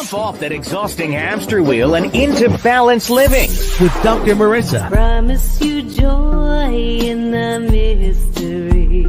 Jump off that exhausting hamster wheel and into balanced living with Dr. Marissa. Promise you joy in the mystery.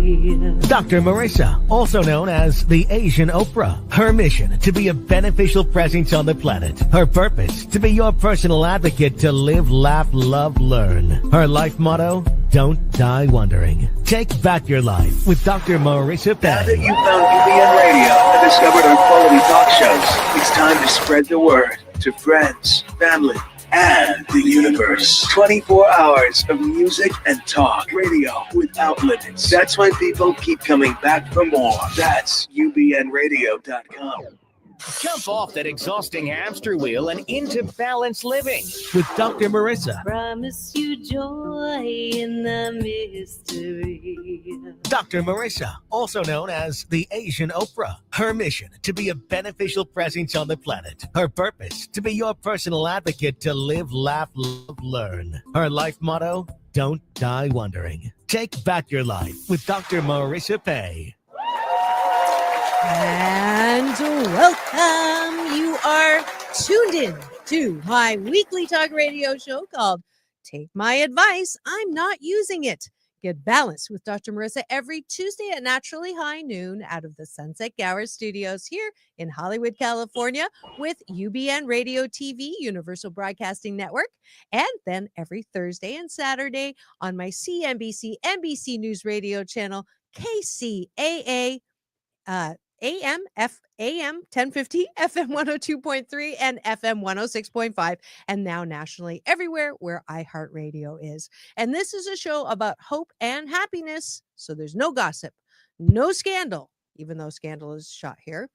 Dr. Marissa, also known as the Asian Oprah. Her mission, to be a beneficial presence on the planet. Her purpose, to be your personal advocate to live, laugh, love, learn. Her life motto, don't die wondering. Take back your life with Dr. Marissa Pay. Now that you found UBN Radio and discovered our quality talk shows, it's time to spread the word to friends, family, and the universe. 24 hours of music and talk radio without limits. That's why people keep coming back for more. That's ubnradio.com. Jump off that exhausting hamster wheel and into balanced living with Dr. Marissa. Promise you joy in the mystery. Dr. Marissa, also known as the Asian Oprah. Her mission, to be a beneficial presence on the planet. Her purpose, to be your personal advocate to live, laugh, love, learn. Her life motto, don't die wondering. Take back your life with Dr. Marissa Pay. And welcome. You are tuned in to my weekly talk radio show called Take My Advice. I'm Not Using It. Get balanced with Dr. Marissa every Tuesday at naturally high noon out of the Sunset Gower Studios here in Hollywood, California with UBN Radio TV, Universal Broadcasting Network, and then every Thursday and Saturday on my CNBC NBC News Radio channel, KCAA, AM 1050, FM 102.3, and FM 106.5, and now nationally everywhere where iHeartRadio is. And this is a show about hope and happiness, so there's no gossip, no scandal, even though scandal is shot here,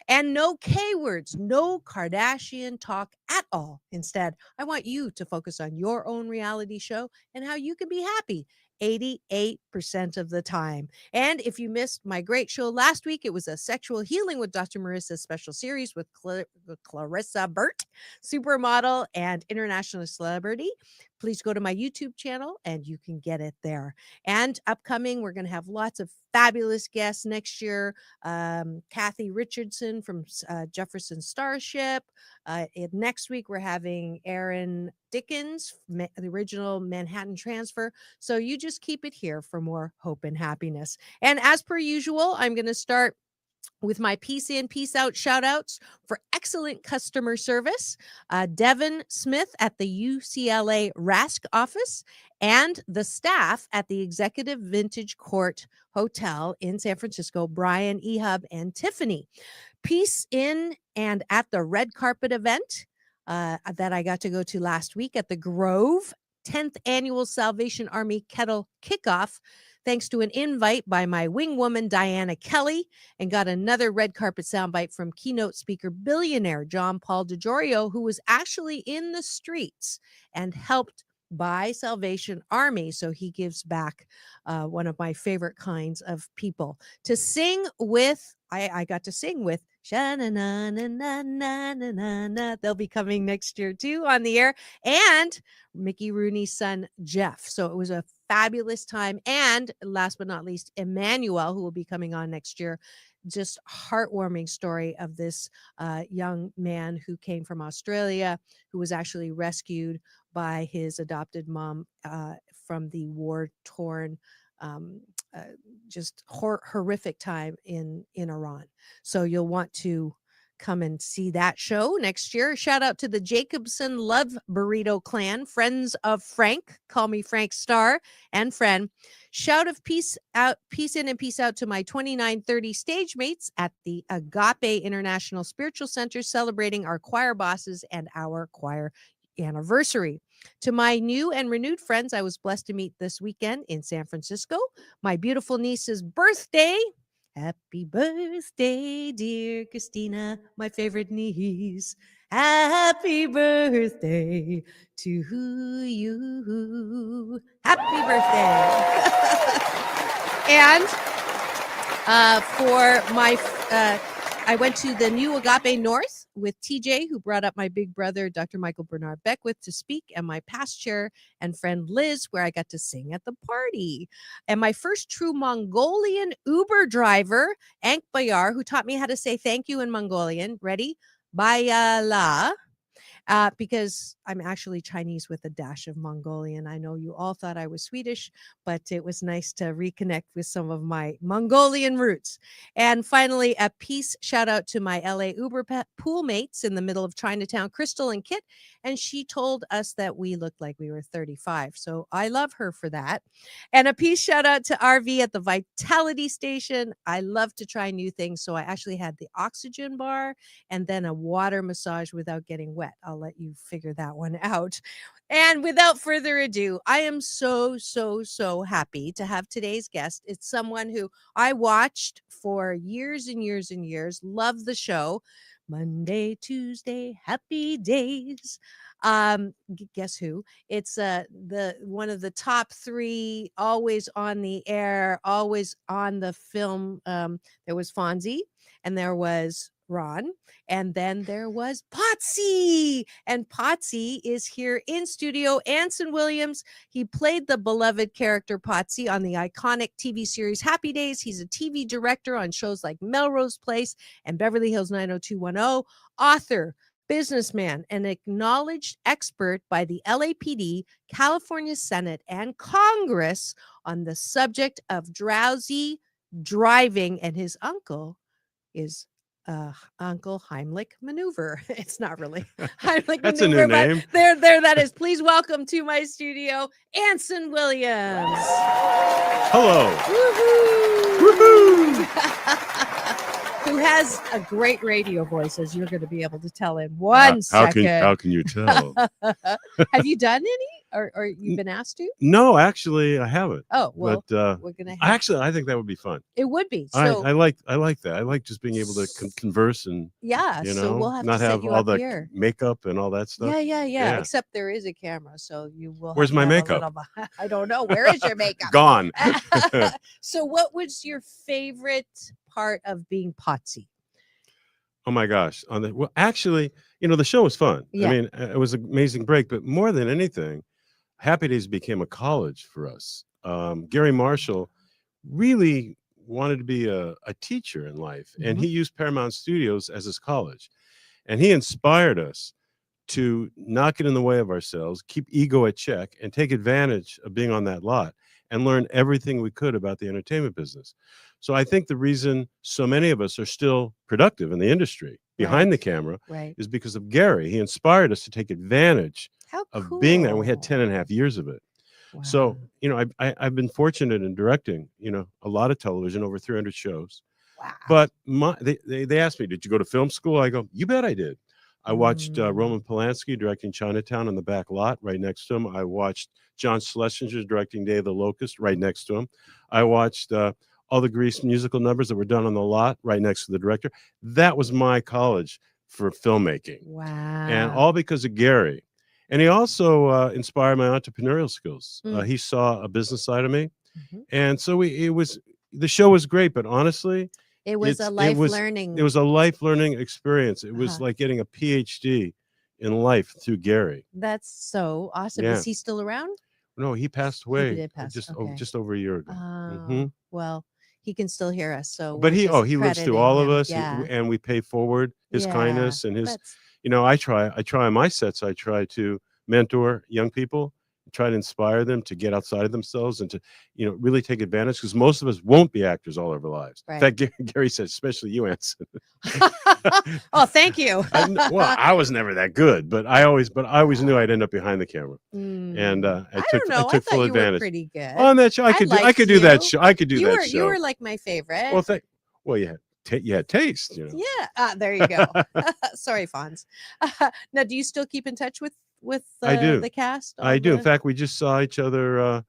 and no K words, no Kardashian talk at all. Instead, I want you to focus on your own reality show and how you can be happy 88% of the time. And if you missed my great show last week, it was a Sexual Healing with Dr. Marissa's special series with Clarissa Burt, supermodel and international celebrity. Please go to my YouTube channel and you can get it there. And upcoming, we're going to have lots of fabulous guests next year. Kathy Richardson from Jefferson Starship. Next week, we're having Aaron Dickens, the original Manhattan Transfer. So you just keep it here for more hope and happiness. And as per usual, I'm going to start with my peace in, peace out shout outs for excellent customer service. Devin Smith at the UCLA RASC office and the staff at the Executive Vintage Court Hotel in San Francisco, Brian Ehub and Tiffany. Peace in and at the red carpet event that I got to go to last week at the Grove 10th Annual Salvation Army Kettle Kickoff, thanks to an invite by my wing woman, Diana Kelly, and got another red carpet soundbite from keynote speaker billionaire John Paul DeGiorio, who was actually in the streets and helped by Salvation Army. So he gives back, one of my favorite kinds of people. To sing with, I got to sing with Sha-na-na-na-na-na-na-na. They'll be coming next year too on the air, and Mickey Rooney's son Jeff. So it was a fabulous time. And last but not least, Emmanuel, who will be coming on next year. Just heartwarming story of this young man who came from Australia, who was actually rescued by his adopted mom from the war-torn, just horrific time in Iran. So you'll want to come and see that show next year. Shout out to the Jacobson Love Burrito Clan, friends of Frank. Call me Frank Starr and friend. Shout of peace out, peace in and peace out to my 2930 stage mates at the Agape International Spiritual Center, celebrating our choir bosses and our choir anniversary. To my new and renewed friends I was blessed to meet this weekend in San Francisco, my beautiful niece's birthday. Happy birthday, dear Christina, my favorite niece. Happy birthday to you. Happy birthday. And for my, I went to the new Agape North with TJ, who brought up my big brother, Dr. Michael Bernard Beckwith, to speak, and my past chair and friend Liz, where I got to sing at the party. And my first true Mongolian Uber driver, Ank Bayar, who taught me how to say thank you in Mongolian. Ready? Bayala. Because I'm actually Chinese with a dash of Mongolian. I know you all thought I was Swedish, but it was nice to reconnect with some of my Mongolian roots. And finally, a peace shout out to my LA Uber pool mates in the middle of Chinatown, Crystal and Kit. And she told us that we looked like we were 35. So I love her for that. And a peace shout out to RV at the Vitality Station. I love to try new things. So I actually had the oxygen bar and then a water massage without getting wet. I'll let you figure that one out. And without further ado, I am so happy to have today's guest. It's someone who I watched for years and years and years, love the show. Monday, Tuesday, happy days. Guess who? It's the one of the top 3 always on the air, always on the film. There was Fonzie and there was Ron, and then there was Potsie. And Potsie is here in studio. Anson Williams, he played the beloved character Potsie on the iconic TV series Happy Days. He's a TV director on shows like Melrose Place and Beverly Hills 90210, author, businessman, an acknowledged expert by the LAPD, California Senate, and Congress on the subject of drowsy driving, and his uncle is Uncle Heimlich Maneuver. It's not really Heimlich That's Maneuver, a new name. but there that is. Please welcome to my studio, Anson Williams. Hello. Woohoo! Who has a great radio voice, as you're going to be able to tell in one second. How can you tell? Have you done any, or you've been asked to? No, actually, I haven't. Oh, well, but we're gonna. actually, I think that would be fun. It would be. So I like that. I like just being able to converse and yeah. you know, So we'll have not to set have you all up the here. makeup and all that stuff. Yeah. Except there is a camera, so you will. Where's have my to have makeup? a little- I don't know. Where is your makeup? Gone. So, what was your favorite part of being Potsie? Oh my gosh! Well, actually, the show was fun. Yeah. I mean, it was an amazing break. But more than anything, Happy Days became a college for us. Gary Marshall really wanted to be a teacher in life, and he used Paramount Studios as his college, and he inspired us to not get in the way of ourselves, keep ego at check, and take advantage of being on that lot and learn everything we could about the entertainment business. So I think the reason so many of us are still productive in the industry behind the camera is because of Gary. He inspired us to take advantage of being there. And we had 10 and a half years of it. Wow. So, I've been fortunate in directing, a lot of television, over 300 shows. Wow. But they asked me, did you go to film school? I go, you bet I did. I watched Roman Polanski directing Chinatown on the back lot right next to him. I watched John Schlesinger directing Day of the Locust right next to him. I watched all the Grease musical numbers that were done on the lot right next to the director. That was my college for filmmaking. Wow. And all because of Gary. And he also inspired my entrepreneurial skills. He saw a business side of me. And so the show was great, but honestly, it was a life learning. It was a life learning experience. It was like getting a PhD in life through Gary. That's so awesome. Yeah. Is he still around? No, he passed away. He did pass. Just over a year ago. Well, he can still hear us. So, but he lives through all of us, and we pay forward his kindness and his. I try on my sets. I try to mentor young people, try to inspire them to get outside of themselves and to, really take advantage, because most of us won't be actors all of our lives. Right. In fact, Gary said, especially you, Anson. Oh, thank you. I was never that good, but I always knew I'd end up behind the camera, and I took full advantage. You were pretty good on that show. I could do that show. I could do that show. You were like my favorite. Well, you had taste. Yeah. There you go. Sorry, Fonz. Now, do you still keep in touch with I do. the cast? I do. In fact, we just saw each other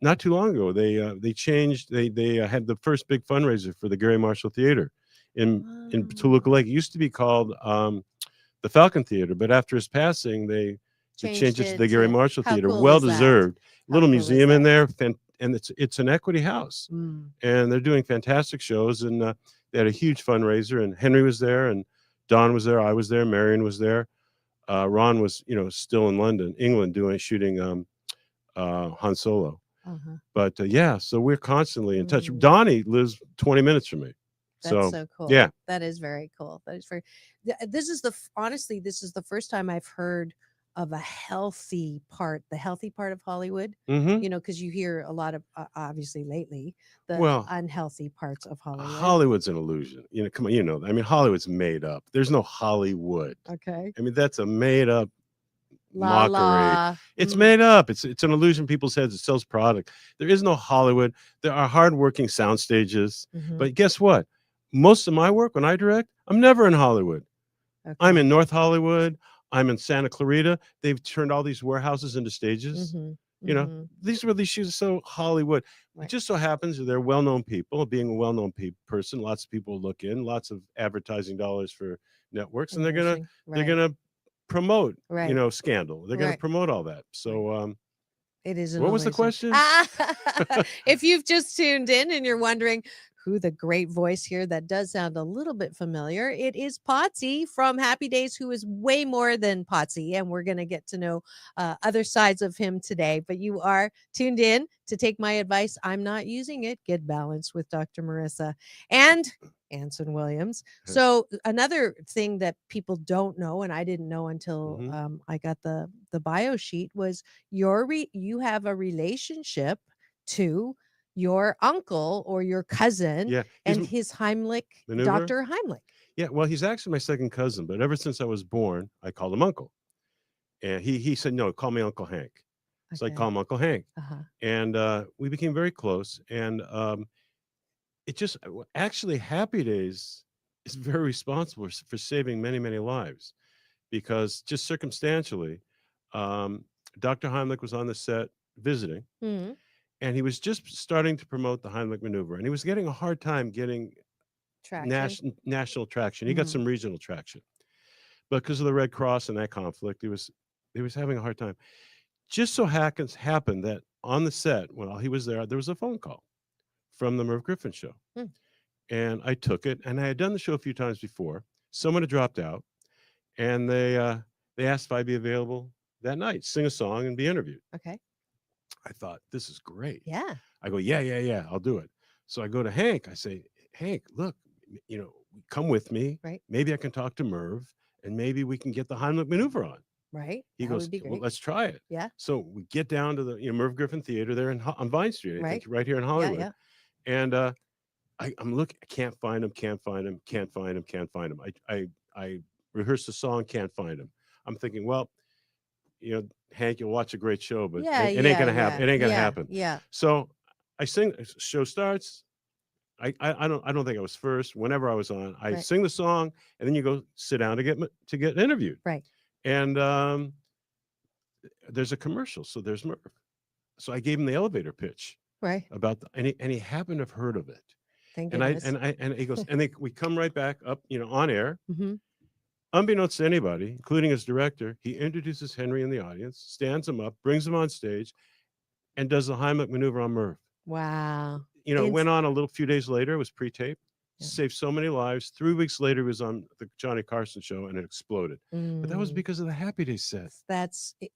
not too long ago. They changed. They had the first big fundraiser for the Gary Marshall Theater in Toluca Lake. It used to be called the Falcon Theater, but after his passing, they changed it to the Gary Marshall Theater. Cool, well deserved. Little museum in there, and it's an equity house, and they're doing fantastic shows. And they had a huge fundraiser, and Henry was there, and Don was there, I was there, Marion was there. Ron was, still in London, England, shooting Han Solo. But so we're constantly in touch. Donnie lives 20 minutes from me. That's So so cool. yeah. That is very cool. That is very. This is honestly, this is the first time I've heard of a healthy part, the healthy part of Hollywood. Hmm. Because you hear a lot of obviously lately the Well, unhealthy parts of Hollywood. Hollywood's an illusion. Come on, I mean, Hollywood's made up. There's no Hollywood. Okay. I mean, that's a made up La mockery. la. It's made up. It's an illusion people's heads. It sells product. There is no Hollywood. There are hardworking sound stages. Mhm. But guess what? Most of my work when I direct, I'm never in Hollywood. I'm Okay. in North Hollywood. I'm in Santa Clarita. They've turned all these warehouses into stages. Mhm. You know, Mhm. these shoots are so Hollywood. It Right. just so happens that they're well-known people. Being a well-known person, lots of people look in, lots of advertising dollars for networks, and Endorsing. they're Right. gonna promote, Right. Scandal. They're gonna Right. promote all that. So, It is an what was the illusion. question? If you've just tuned in and you're wondering who the great voice here that does sound a little bit familiar, it is Potsie from Happy Days, who is way more than Potsie. And we're going to get to know other sides of him today. But you are tuned in to Take My Advice. I'm not using it. Get balanced with Dr. Marissa and Anson Williams. So another thing that people don't know, and I didn't know until I got the bio sheet, was you have a relationship to your uncle or your cousin Yeah, and his Heimlich, maneuver? Dr. Heimlich. Yeah, well, he's actually my second cousin, but ever since I was born, I called him Uncle. And he said, "No, call me Uncle Hank." So I Okay. call him Uncle Hank. Uh-huh. And we became very close. And it just actually Happy Days is very responsible for saving many, many lives, because just circumstantially, Dr. Heimlich was on the set visiting, Mhm. and he was just starting to promote the Heimlich maneuver, and he was getting a hard time getting Traction. national traction. He got some regional traction, but because of the Red Cross and that conflict, he was having a hard time. Just so happened that on the set, while he was there was a phone call from the Merv Griffin show. And I took it, and I had done the show a few times before. Someone had dropped out, and they asked if I'd be available that night, sing a song, and be interviewed. Okay. I thought, this is great. Yeah. I go, yeah, I'll do it. So I go to Hank. I say, Hank, look, come with me. Right. Maybe I can talk to Merv, and maybe we can get the Heimlich maneuver on. Right. He That goes, would be well, great. let's try it. Yeah. So we get down to the Merv Griffin Theater there on Vine Street, I think, Right. right here in Hollywood. Yeah. And I'm looking, I can't find him. I rehearsed the song, can't find him. I'm thinking, well, Hank, you'll watch a great show, but it ain't gonna happen. It ain't gonna happen. Yeah. So I sing. Show starts. I don't think I was first. Whenever I was on, I Right. sing the song, and then you go sit down to get interviewed. Right. And there's a commercial, so there's Merv. So I gave him the elevator pitch Right. about and he happened to have heard of it. Thank And goodness. and he goes, and we come right back up, on air. Mhm. Unbeknownst to anybody, including his director, he introduces Henry in the audience, stands him up, brings him on stage, and does the Heimlich maneuver on Merv. Wow. It went on a few days later. It was pre-taped. Yeah. Saved so many lives. 3 weeks later, he was on the Johnny Carson show, and it exploded. But that was Mm. because of the Happy Days set.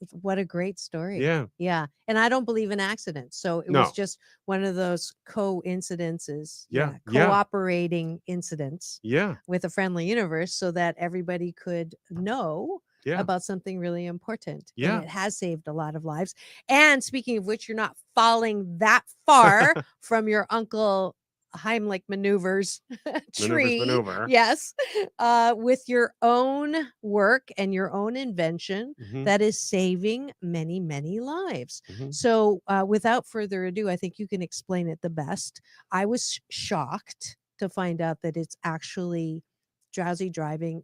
What a great story. Yeah. Yeah. And I don't believe in accidents. So it No. was just one of those coincidences. Yeah. Cooperating incidents Yeah. with a friendly universe so that everybody could know Yeah. about something really important. Yeah. And it has saved a lot of lives. And speaking of which, you're not falling that far from your Uncle Heimlich maneuvers tree. Maneuver. Yes. With your own work and your own invention Mhm. that is saving many, many lives. Mhm. So without further ado, I think you can explain it the best. I was shocked to find out that it's actually drowsy driving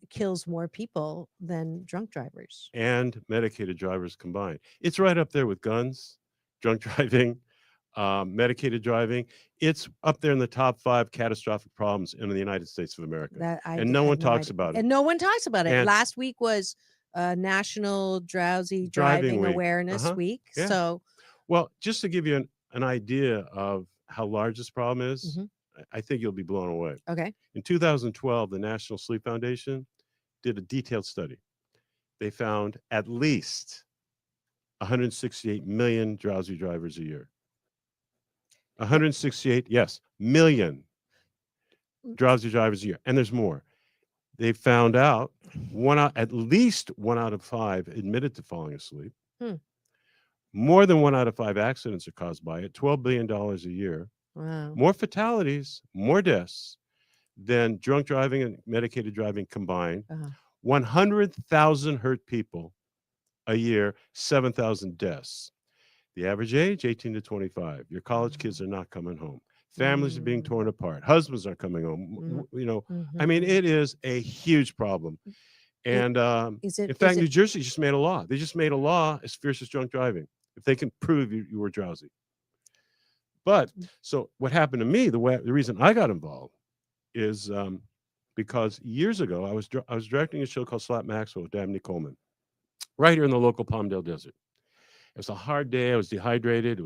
kills more people than drunk drivers. And medicated drivers combined. It's right up there with guns, drunk driving, medicated driving. It's up there in the top 5 catastrophic problems in the United States of America. And no one talks about it. And no one talks about it. And- Last week was National Drowsy Driving Week. Awareness Week. Yeah. So, Well, just to give you an idea of how large this problem is, Mhm. I think you'll be blown away. okay. In 2012, the National Sleep Foundation did a detailed study. They found at least 168 million drowsy drivers a year. 168, yes, million. drowsy drivers a year, and there's more. They found out at least 1 out of 5 admitted to falling asleep. Hmm. More than 1 out of 5 accidents are caused by it. $12 billion a year. Wow. More fatalities, more deaths than drunk driving and medicated driving combined. 100,000 hurt people a year, 7,000 deaths. The average age, 18 to 25. Your college kids are not coming home. Families are being torn apart. Husbands aren't coming home. You know, I mean, it is a huge problem. And in fact, New Jersey just made a law. They just made a law as fierce as drunk driving, if they can prove you were drowsy. But so what happened to me, the reason I got involved is because years ago I was directing a show called Slap Maxwell with Dabney Coleman, right here in the local Palmdale Desert. It was a hard day. I was dehydrated. It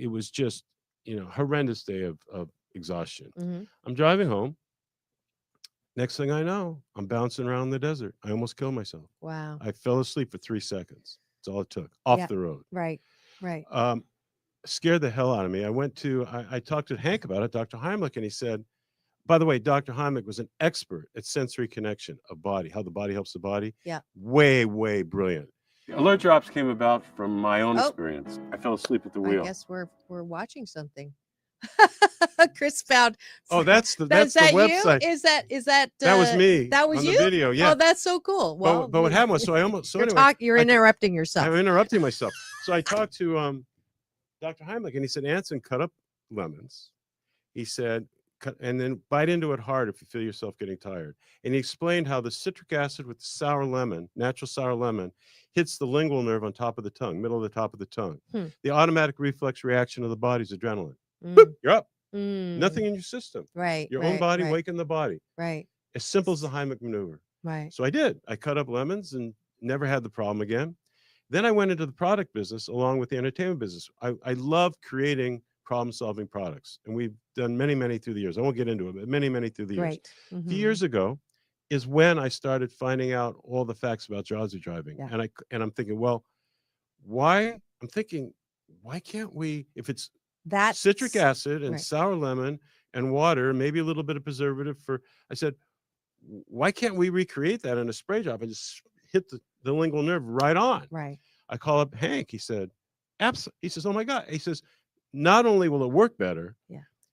was just, you know, horrendous day of exhaustion. I'm driving home. Next thing I know, I'm bouncing around the desert. I almost killed myself. Wow. I fell asleep for 3 seconds. That's all it took. Off the road. Right. Scared the hell out of me. I talked to Hank about it, Dr. Heimlich, and he said, by the way, Dr. Heimlich was an expert at sensory connection of body, how the body helps the body. Yeah. Way, way brilliant. Alert drops came about from my own experience. I fell asleep at the wheel. I guess we're watching something. Chris found. Oh, that's the that website. You? Is that that was me? That was on you? The video, yeah. Oh, that's so cool. Well, but what happened was, so I almost. So you're interrupting yourself. I'm interrupting myself. So I talked to Dr. Heimlich, and he said, Anson, cut up lemons. He said, and then bite into it hard if you feel yourself getting tired. And he explained how the citric acid with the sour lemon, natural sour lemon, hits the lingual nerve on top of the tongue, middle of the top of the tongue. The automatic reflex reaction of the body is adrenaline. Boop, you're up. Nothing in your system. Right. Your own body, waken the body. Right. As simple as the Heimlich maneuver. Right. So I did. I cut up lemons and never had the problem again. Then I went into the product business along with the entertainment business. I love creating problem-solving products, and we've done many, many through the years. I won't get into it, but many, many through the years. Right. A few years ago is when I started finding out all the facts about drowsy driving, and I'm thinking, well, why can't we, if it's that citric acid and sour lemon and water, maybe a little bit of preservative I said, why can't we recreate that in a spray job and just hit the lingual nerve right on? Right. I call up Hank. He said, absolutely. He says, oh my God. He says, not only will it work better,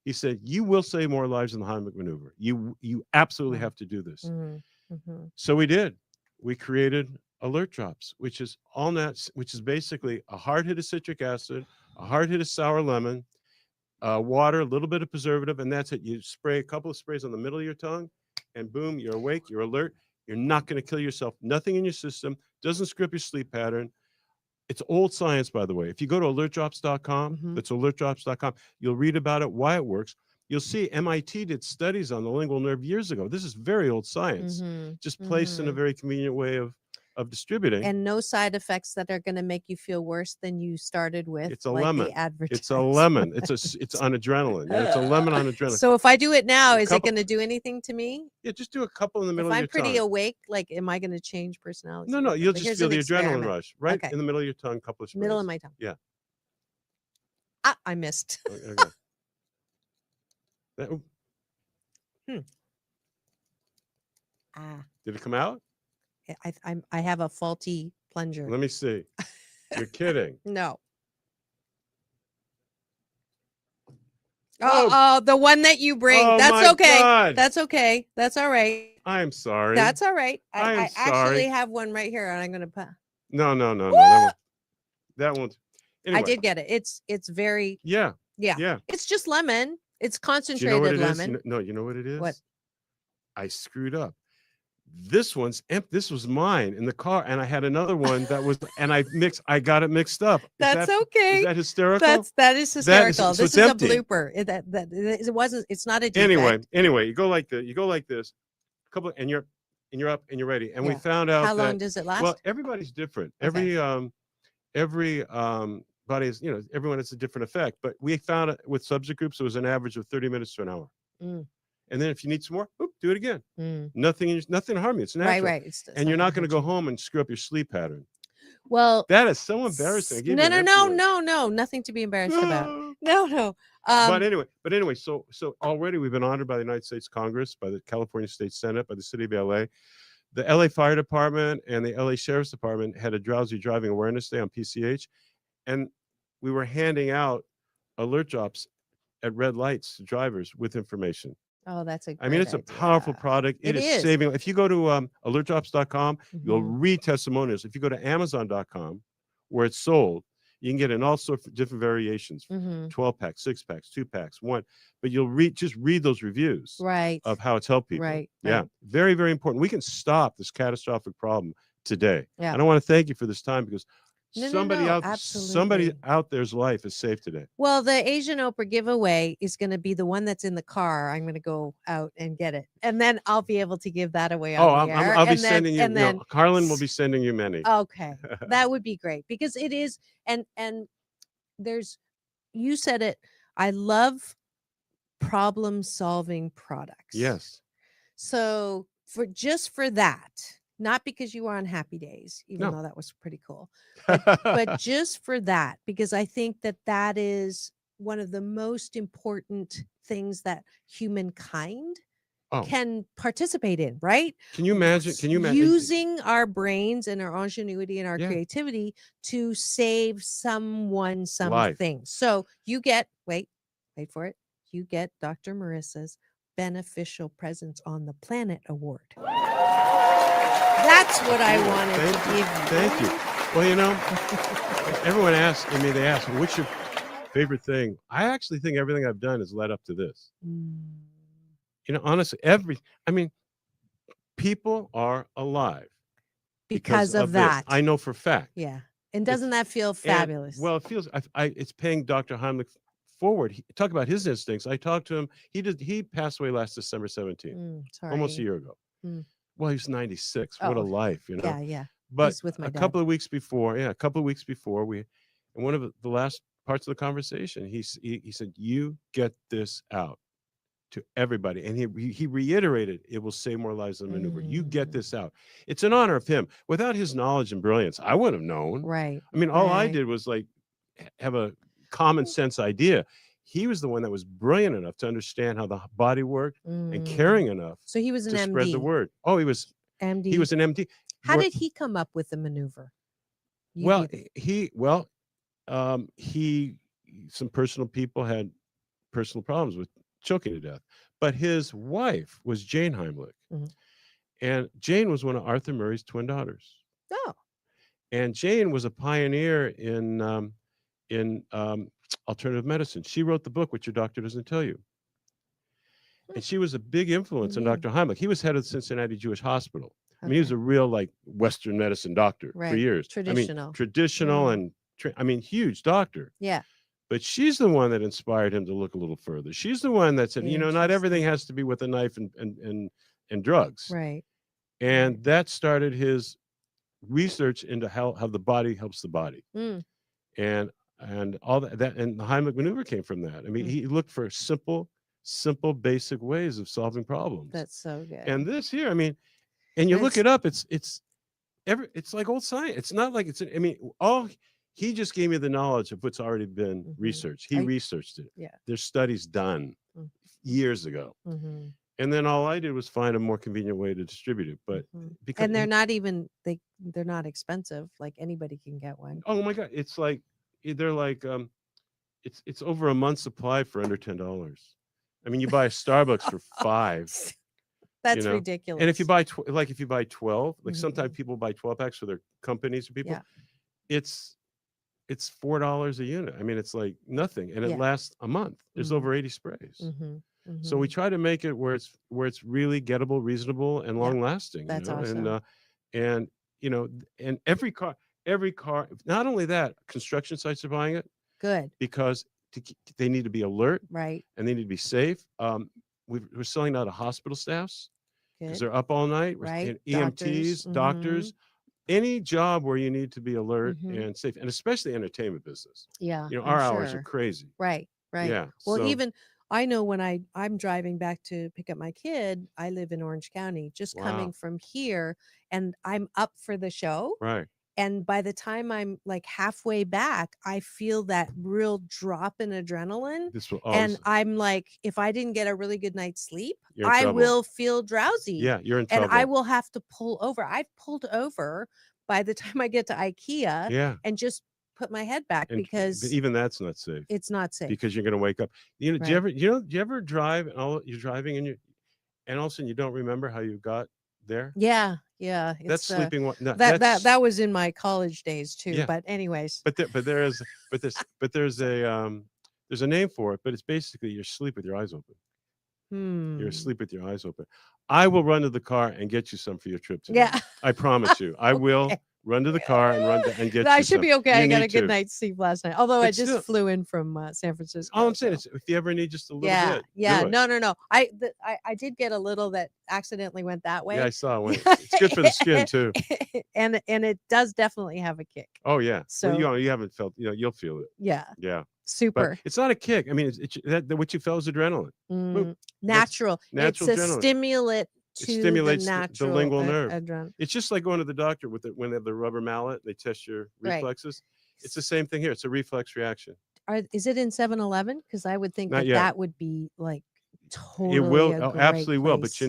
he said, you will save more lives in the Heimlich maneuver. You absolutely have to do this. So we did. We created Alert Drops, which is all nuts, which is basically a hard hit of citric acid, a hard hit of sour lemon, water, a little bit of preservative, and that's it. You spray a couple of sprays on the middle of your tongue, and boom, you're awake, you're alert. You're not going to kill yourself. Nothing in your system. Doesn't screw up your sleep pattern. It's old science, by the way. If you go to alertdrops.com, that's alertdrops.com, you'll read about it, why it works. You'll see MIT did studies on the lingual nerve years ago. This is very old science, just placed in a very convenient way of distributing. And no side effects that are going to make you feel worse than you started with. It's a lemon. It's a lemon. It's on adrenaline. Yeah, it's a lemon on adrenaline. So if I do it now, is it going to do anything to me? Yeah, just do a couple in the middle of your tongue. If I'm pretty awake, like, am I going to change personality? No, you'll just feel the adrenaline rush right in the middle of your tongue, couple of sprays. Middle of my tongue. Yeah. I missed. Okay. Did it come out? I have a faulty plunger. Let me see. You're kidding. No. Oh, the one that you bring. Oh, that's okay. God. That's okay. That's all right. I'm sorry. That's all right. I sorry. actually have one right here, and I'm gonna put. No. That won't. Anyway. I did get it. It's very. Yeah. It's just lemon. It's concentrated you know what it lemon. Is? No, you know what it is? What? I screwed up. This one's empty. This was mine in the car, and I had another one that was, and I got it mixed up. That's okay. Is that hysterical? That is hysterical. So this is empty. A blooper. It wasn't. It's not a defect. Anyway, you go like this. Couple, and you're up and you're ready. And we found out. How long does it last? Well, everybody's different. Okay. Every body is, everyone has a different effect. But we found it with subject groups. It was an average of 30 minutes to an hour. And then if you need some more, do it again. Nothing to harm you. It's natural. Right. And you're not going to go home and screw up your sleep pattern. Well, that is so embarrassing. No. Nothing to be embarrassed about. No. but anyway, so already we've been honored by the United States Congress, by the California State Senate, by the City of LA. The LA Fire Department and the LA Sheriff's Department had a drowsy driving awareness day on PCH, and we were handing out alert drops at red lights to drivers with information. Oh, that's a great I mean, it's a powerful idea. product. It It is is. saving. If you go to alertdrops.com, you'll Mhm. read testimonials. If you go to amazon.com, where it's sold, you can get in all sorts of different variations, Mhm. 12 packs, 6 packs, 2 packs, one. But you'll just read those reviews Right. of how it's helped people. Right. Yeah, Right. very, very important. We can stop this catastrophic problem today. Yeah. And I want to thank you for this time because No, somebody absolutely. out there's life is saved today. Well, the Asian Oprah giveaway is going to be the one that's in the car. I'm going to go out and get it, and then I'll be able to give that away on Oh, the air. I'll be and then, sending you. And then, Carlin will be sending you many. okay, that would be great because it is, and there's, you said it. I love problem solving products. Yes. So for that, not because you were on Happy Days, even No. though that was pretty cool, but just for that, because I think that is one of the most important things that humankind can participate in, right? Can you imagine? Using our brains and our ingenuity and our Yeah. creativity to save someone Life. something. So you get, wait for it. You get Dr. Marissa's Beneficial Presence on the Planet Award. That's what I wanted to give you. Thank you. Well, you know, everyone asks, they ask, what's your favorite thing? I actually think everything I've done has led up to this. You know, honestly, people are alive because of this. that. I know for a fact. Yeah. And doesn't that feel fabulous? Well, it feels, it's paying Dr. Heimlich forward. Talk about his instincts. I talked to him. He passed away last December 17th, almost a year ago. Well, he was 96. What a life, you know? Yeah, yeah. But He's with my dad. couple of weeks before, in one of the last parts of the conversation, he said, "You get this out to everybody," and he reiterated, "It will save more lives than a maneuver. You get this out." It's an honor of him. Without his knowledge and brilliance, I wouldn't have known. Right. I mean, all I right. did was like have a common sense idea. He was the one that was brilliant enough to understand how the body worked and caring enough So he was an to MD. spread the word. Oh, he was MD. he was an MD. How did he come up with the maneuver? Some personal people had personal problems with choking to death, but his wife was Jane Heimlich, and Jane was one of Arthur Murray's twin daughters. Oh. And Jane was a pioneer in alternative medicine. She wrote the book "What Your Doctor Doesn't Tell You," and she was a big influence on Dr. Heimlich. He was head of the Cincinnati Jewish Hospital. I mean, he was a real like Western medicine doctor for years. Traditional. Traditional and huge doctor. Yeah. But she's the one that inspired him to look a little further. She's the one that said, not everything has to be with a knife and drugs. Right. And that started his research into how the body helps the body. And all that and the Heimlich maneuver came from that. I mean, he looked for simple, basic ways of solving problems. That's so good. And this here, and you look it up, it's like old science. It's not like he just gave me the knowledge of what's already been researched. He researched it. Yeah. There's studies done years ago. And then all I did was find a more convenient way to distribute it. But because they're not even they're not expensive. Like anybody can get one. Oh my God. It's like they're like it's over a month's supply for under $10. I mean, you buy a Starbucks for $5. That's ridiculous. And if you buy 12, like sometimes people buy 12 packs for their companies or people, it's $4 a unit. I mean, it's like nothing, and it lasts a month. There's over 80 sprays. So we try to make it where it's really gettable, reasonable, and long lasting. That's awesome. And every car. Not only that, construction sites are buying it. Good. Because they need to be alert, right, and they need to be safe. We're selling out of hospital staffs because they're up all night. Right. EMTs, doctors, any job where you need to be alert and safe, and especially entertainment business. Yeah. Our hours are crazy. Right. Yeah. Well, even I know when I'm driving back to pick up my kid, I live in Orange County, just coming from here, and I'm up for the show. Right. And by the time I'm like halfway back, I feel that real drop in adrenaline. This will And always, I'm like, if I didn't get a really good night's sleep, you're in I trouble. will feel drowsy. Yeah, you're in And trouble. I will have to pull over. I've pulled over by the time I get to IKEA Yeah. and just put my head back But because even that's not safe it's not safe. because you're going to wake up. Do Right. you ever drive and you're driving and all of a sudden you don't remember how you got there? Yeah. That's It's sleeping. No, that was in my college days too. Yeah. But anyways. But there's a name for it, but it's basically you're asleep with your eyes open. You're asleep with your eyes open. I will run to the car and get you some for your trip today. Yeah. I promise you. I will run to the car and get you I should some. be okay. You I got a need good to. night's sleep last night. Although I But just still- flew in from San Francisco. All I'm saying so- is, if you ever need just a little yeah, bit, yeah. do it. No. I did get a little that accidentally went that way. Yeah, I saw it. It's good for the skin too. and it does definitely have a kick. Oh yeah. So- well, you haven't felt. You'll feel it. Yeah, Yeah. super. But it's not a kick. I mean, what you felt is adrenaline. Natural. natural It's a adrenaline. stimulant It to stimulates the the natural lingual nerve. adrenaline. It's just like going to the doctor when they have the rubber mallet. They test your Right. reflexes. It's the same thing here. It's a reflex reaction. Is it in 7-Eleven? Because I would think Not that yet. that would be like totally. It will. a great Absolutely will. But place.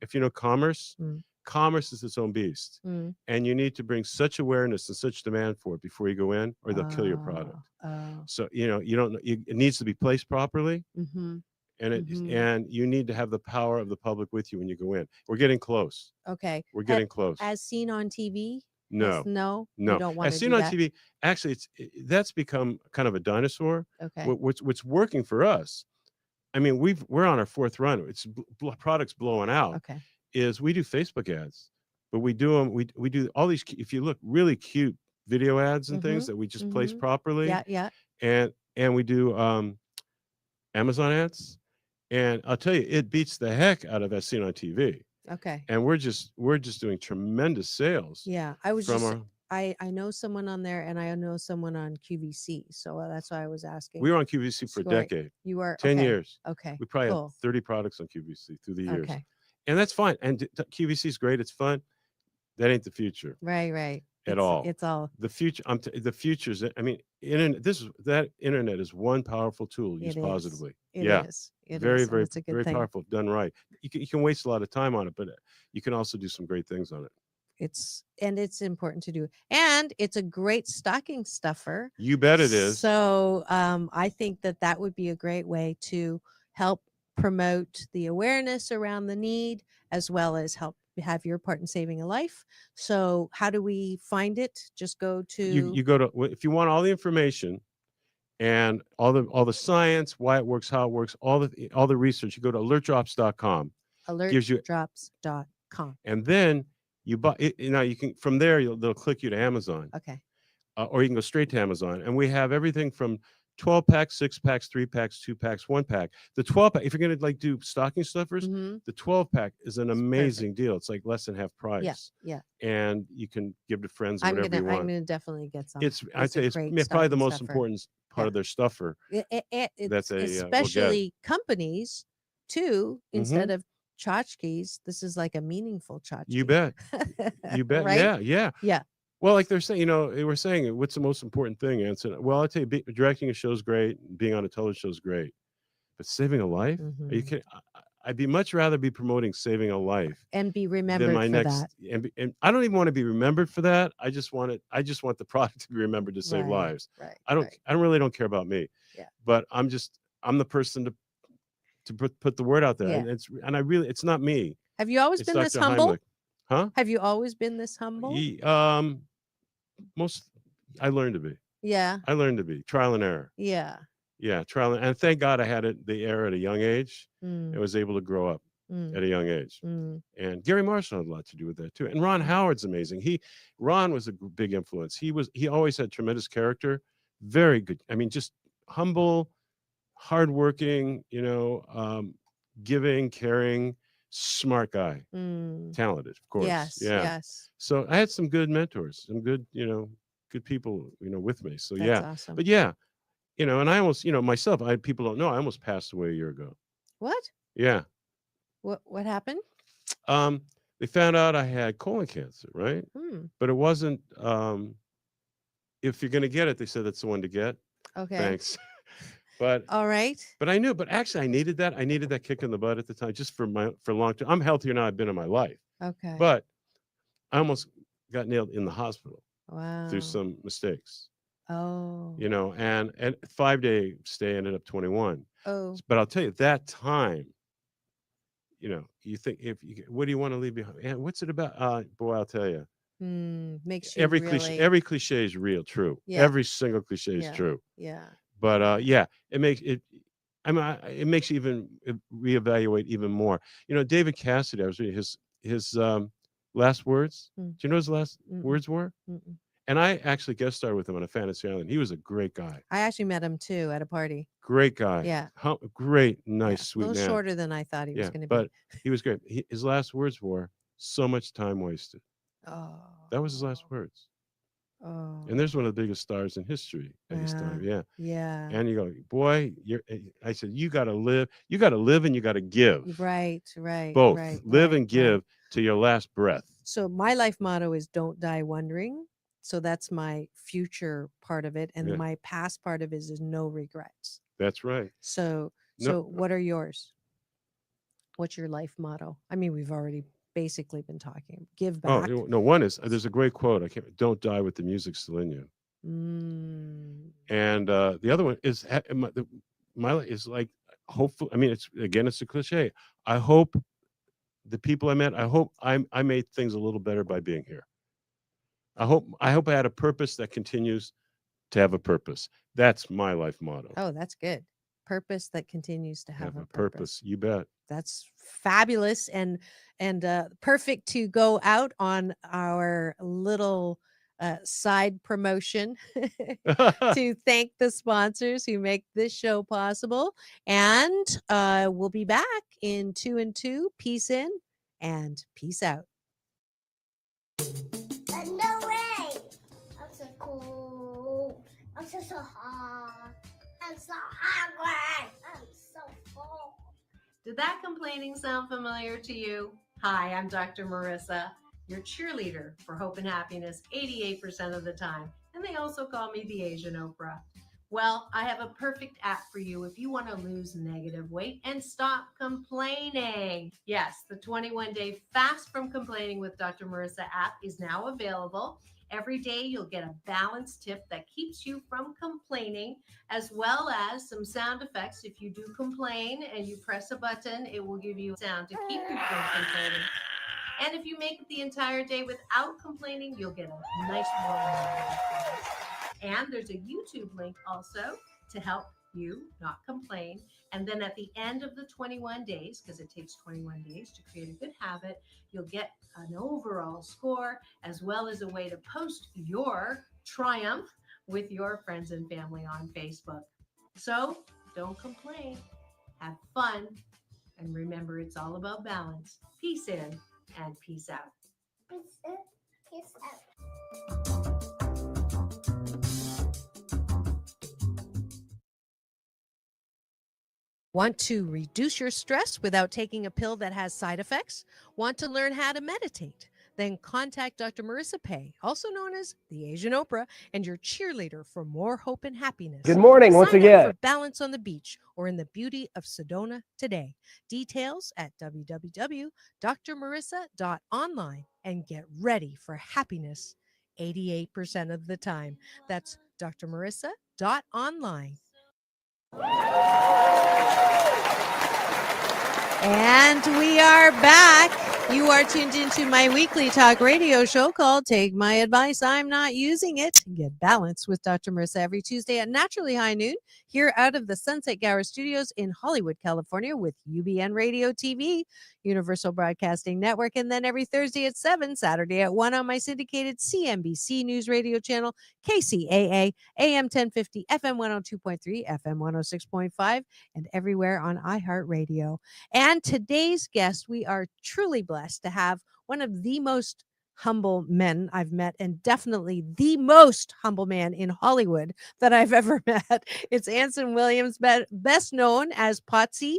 if you know commerce, Mm. commerce is its own beast, Mm. and you need to bring such awareness and such demand for it before you go in, or they'll kill your product. Oh. So you don't know. It needs to be placed properly. Mm-hmm. And and you need to have the power of the public with you when you go in. We're getting close. Okay. We're getting close. As seen on TV? No, No. no. You don't want As to seen do on that? TV, actually, that's become kind of a dinosaur. Okay. What's working for us? I mean, we're on our fourth run. It's products blowing out. Okay. Is we do Facebook ads, but we do them. We do all these. If you look, really cute video ads and things that we just place properly. Yeah. And we do Amazon ads. And I'll tell you, it beats the heck out of as seen on TV. Okay. And we're just doing tremendous sales. Yeah. I was from just. our. I know someone on there, and I know someone on QVC, so that's why I was asking. We were on QVC for a Score. decade, You were 10 okay. years. Okay. We probably cool. had 30 products on QVC through the years, Okay. and that's fine. And QVC is great; it's fun. That ain't the future Right. at all. It's all. The future. The future's. I mean, that internet is one powerful tool used It is. positively. It Yeah. is. It Very, is, and very, it's a good very thing. powerful. Done right. You can waste a lot of time on it, but you can also do some great things on it. It's important to do, and it's a great stocking stuffer. You bet it is. So I think that would be a great way to help promote the awareness around the need, as well as help have your part in saving a life. So how do we find it? Just go to You go to, if you want all the information and all the science, why it works, how it works, all the research, you go to alertdrops.com. gives you- alertdrops.com. And then you buy it. Now you can, from there, they'll click you to Amazon, Okay. or you can go straight to Amazon. And we have everything from 12 packs, 6 packs, 3 packs, 2 packs, 1 pack. The 12 pack, if you're going to do stocking stuffers, Mhm. the 12 pack is an It's amazing deal. It's like less than half price. Yeah. And you can give to friends or I'm whatever you gonna want. definitely get some. I'd say a it's great probably the stocking most stuffer. important part of their stuffer. It's That's we'll get. especially companies too. Mm-hmm. Instead of tchotchkes, this is like a meaningful tchotchke. You bet. You bet. Right? Yeah. Well, like they're saying, they were saying, what's the most important thing, Anson? Well, I'll tell you, directing a show is great. Being on a television show is great. But saving a life? Are you Mhm. kidding? I'd be much rather be promoting saving a life And be than remembered my for next. that. And I don't even want to be remembered for that. I just want the product to be remembered to save Right, lives. Right. I right. really don't care about me. Yeah. But I'm the person to put the word out there. Yeah. And it's not me. Have you always It's been this Dr. humble? Heimlich. Huh? Have you always been this humble? I learned to be. Yeah. I learned to be trial and error. Yeah. Yeah, trial and thank God I had the error at a young age. Mm, I was able to grow up mm, at a young age. mm. And Gary Marshall had a lot to do with that too. And Ron Howard's amazing. Ron was a big influence. He always had tremendous character, very good. I mean, just humble, hardworking, giving, caring, smart guy, Mm. talented, of course. Yes. Yeah. Yes. So I had some good mentors, some good, good people, with me. So That's yeah. awesome. But yeah, and I almost, myself, people don't know, I almost passed away a year ago. What? Yeah. What happened? There They found out I had colon cancer, right? Hmm. But it wasn't. If you're going to get it, they said that's the one to get. Okay. Thanks. but All right. but I knew. But actually, I needed that. I needed that kick in the butt at the time, just for long term. I'm healthier now. I've been in my life, Okay. but I almost got nailed in the hospital Wow. through some mistakes. Oh. And 5-day stay ended up 21. Oh. But I'll tell you, that time, you think, what do you want to leave behind? And what's it about? Boy, I'll tell you, Makes you really. every cliche is real, true. Yeah. Every single cliche is Yeah. true. Yeah. But yeah, it makes it. It makes you even reevaluate even more. David Cassidy. I was reading his last words. Do you know his last words were? Mm-mm. And I actually guest starred with him on a Fantasy Island. He was a great guy. I actually met him too at a party. Great guy. Yeah. Great, nice, Yeah. sweet A little man. shorter than I thought he was going to be. But he was great. His last words were, "So much time wasted." Oh. That was his last words. Oh. And there's one of the biggest stars in history at his time. Yeah. Yeah. And you go, boy, I said, you got to live. You got to live and you got to give. Right. Right. Both. Right, Live right, and give to your last breath. So my life motto is "Don't die wondering." So that's my future part of it, and Yeah. my past part of it is no regrets. That's right. So what are yours? What's your life motto? I mean, we've already basically been talking. Give back. Oh no, one is there's a great quote. Don't die with the music still in you. And the other one is my life is like, hopefully. I mean, it's a cliche. I hope the people I met. I hope I made things a little better by being here. I hope I had a purpose that continues to have a purpose. That's my life motto. Oh, that's good. Purpose that continues to have a purpose. You bet. That's fabulous and perfect to go out on our little side promotion to thank the sponsors who make this show possible. And we'll be back in 2 and 2. Peace in and peace out. No way! I'm so cool. I'm so hot. I'm so hungry. I'm so full. Did that complaining sound familiar to you? Hi, I'm Dr. Marissa, your cheerleader for hope and happiness 88% of the time. And they also call me the Asian Oprah. Well, I have a perfect app for you if you want to lose negative weight and stop complaining. Yes, the 21-day Fast from Complaining with Dr. Marissa app is now available. Every day you'll get a balanced tip that keeps you from complaining, as well as some sound effects. If you do complain and you press a button, it will give you sound to keep you from complaining. And if you make it the entire day without complaining, you'll get a nice warm hug. And there's a YouTube link also to help you not complain. And then at the end of the 21 days, because it takes 21 days to create a good habit, you'll get an overall score, as well as a way to post your triumph with your friends and family on Facebook. So don't complain, have fun, and remember, it's all about balance. Peace in and peace out. Peace in, peace out. Want to reduce your stress without taking a pill that has side effects? Want to learn how to meditate? Then contact Dr. Marissa Pei, also known as the Asian Oprah, and your cheerleader for more hope and happiness. Good morning once Sign up again. for Balance on the Beach or in the beauty of Sedona today. Details at www.drmarissa.online and get ready for happiness 88% of the time. That's drmarissa.online. And we are back. You are tuned into my weekly talk radio show called Take My Advice, I'm Not Using It. Get balanced with Dr. Marissa every Tuesday at naturally high noon here out of the Sunset Gower Studios in Hollywood, California with UBN Radio TV, Universal Broadcasting Network, and then every Thursday at 7, Saturday at 1 on my syndicated CNBC News Radio channel, KCAA, AM 1050, FM 102.3, FM 106.5, and everywhere on iHeartRadio. And today's guest, we are truly blessed to have one of the most humble men I've met, and definitely the most humble man in Hollywood that I've ever met. It's Anson Williams, best known as Potsie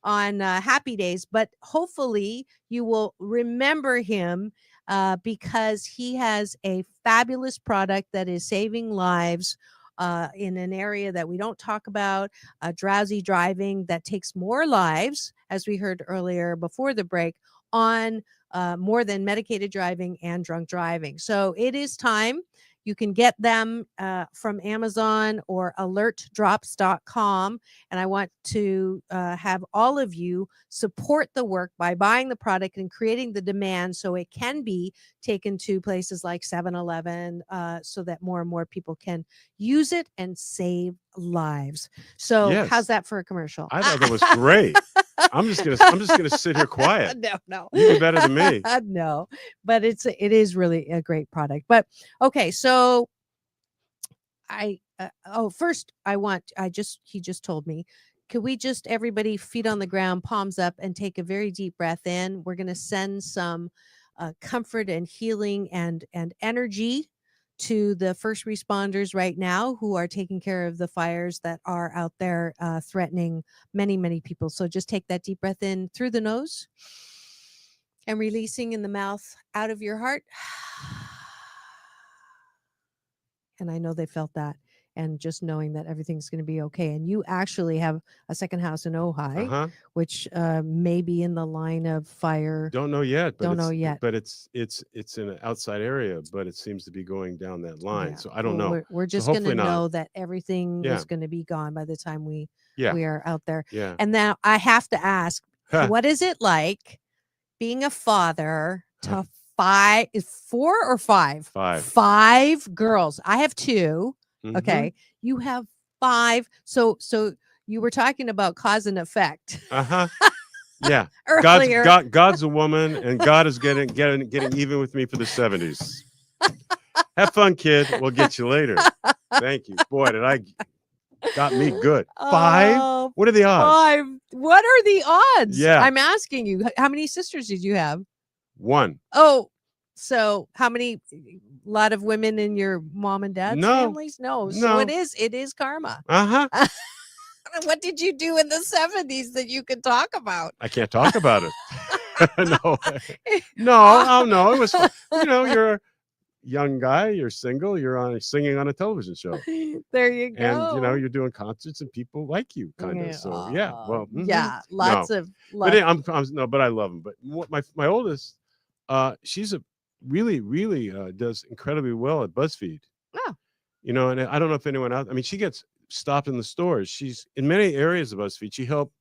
on Happy Days, but hopefully you will remember him because he has a fabulous product that is saving lives in an area that we don't talk about, drowsy driving that takes more lives, as we heard earlier before the break, on more than medicated driving and drunk driving. So it is time. You can get them from Amazon or alertdrops.com. And I want to have all of you support the work by buying the product and creating the demand so it can be taken to places like 7-Eleven so that more and more people can use it and save lives. So how's Yes. that for a commercial? I thought that was great. I'm just gonna sit here quiet. No. You do better than me. No, but it is really a great product. But okay, so first he just told me, could we just everybody feet on the ground, palms up, and take a very deep breath in? We're going to send some comfort and healing and energy to the first responders right now who are taking care of the fires that are out there threatening many, many people. So just take that deep breath in through the nose and releasing in the mouth out of your heart. And I know they felt that. And just knowing that everything's going to be okay. And you actually have a second house in Ojai, which may be in the line of fire. Don't know yet. But Don't know yet. But it's in an outside area, but it seems to be going down that line. Yeah. So I don't know. We're just So going to hopefully not. know that everything Yeah. is going to be gone by the time we Yeah. are out there. Yeah. And now I have to ask, Huh. what is it like being a father to four or five? Five girls. I have two. Mhm. Okay. You have five. So you were talking about cause and effect. Yeah. Earlier. God's a woman, and God is getting even with me for the 70s. Have fun, kid. We'll get you later. Thank you. Boy, got me good. Five? Oh, What are the odds? Five. What are the odds? Yeah. I'm asking you. How many sisters did you have? One. Oh, so how many? A lot of women in your mom and dad's families? No. So it is karma. What did you do in the 70s that you could talk about? I can't talk about it. No. It was fun. You're a young guy, you're single, you're singing on a television show. There you go. And you're doing concerts and people like you, kind of. So yeah, well, yeah, lots of love. But I love them. But my oldest, she's a really does incredibly well at BuzzFeed. Oh. And I don't know if anyone else. I mean, she gets stopped in the stores. She's in many areas of BuzzFeed. She helped